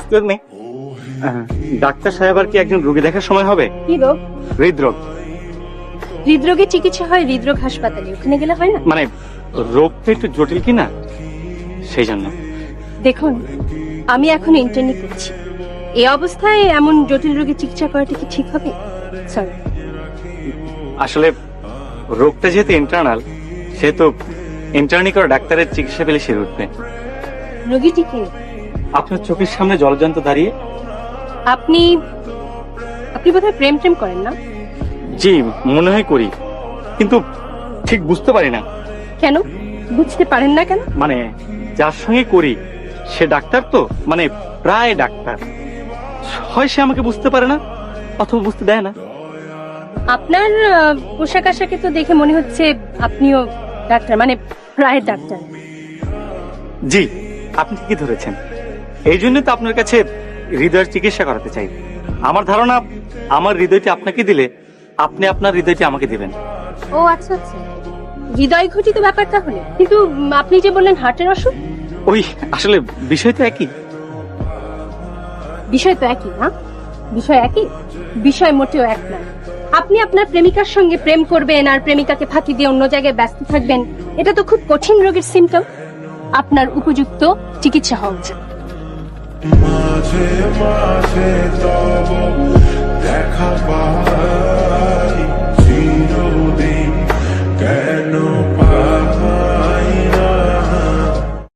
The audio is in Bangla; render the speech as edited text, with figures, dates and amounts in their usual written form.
এক্সকিউজ মি, ডাক্তার সাহেব আর কি একজন রোগী দেখার সময় হবে? কি রোগ? হৃদরোগ। হৃদরোগের চিকিৎসা হয় হৃদরোগ হাসপাতালে, ওখানে গেলে হয় না? মানে রোগটা একটু জটিল কি না, সেই জন্য। দেখুন, আমি এখন ইন্টার্নি করছি, এই অবস্থায় এমন জটিল রোগের চিকিৎসা করাটা কি ঠিক হবে? সরি। আসলে রোগটা যেহেতু ইন্টারনাল, সেহেতু ইন্টার্নি করা ডাক্তারের চিকিৎসা পেলে সেরে উঠবে। রোগীটিকে আপনার চোখের সামনে জলজন্ত দাঁড়িয়ে। আপনি বোধহয় প্রেম করেন না? জি, মনে হয় করি, কিন্তু ঠিক বুঝতে পারি না। কেন বুঝতে পারেন না কেন? মানে যার সঙ্গে করি সে ডাক্তার, তো মানে প্রায় ডাক্তার, হয় সে আমাকে বুঝতে পারে না অথবা বুঝতে দেয় না। আপনার পোশাক আশাকে তো দেখে মনে হচ্ছে আপনিও ডাক্তার, মানে প্রায় ডাক্তার। জি, আপনি ঠিকই ধরেছেন। এই জন্য তো আপনার কাছে হৃদয়ের চিকিৎসা করাতে চাই। আমার ধারণা আমার হৃদয়টি আপনাকে দিলে আপনি আপনার হৃদয়টি আমাকে দিবেন। ও আচ্ছা আচ্ছা, হৃদয় ঘটিত ব্যাপার তাহলে। কিন্তু আপনি যে বললেন হার্টের অসুখ। ওই আসলে বিষয় তো একই। বিষয় তো একই না? বিষয় একই, বিষয় মোটেও এক নয়। আপনি আপনার প্রেমিকার সঙ্গে প্রেম করবেন আর প্রেমিকাকে ফাঁকি দিয়ে অন্য জায়গায় ব্যস্ত থাকবেন, এটা তো খুব কঠিন রোগের সিমটম। আপনার উপযুক্ত চিকিৎসা হওয়া উচিত। মাঝে মাঝে তব দেখা পায়।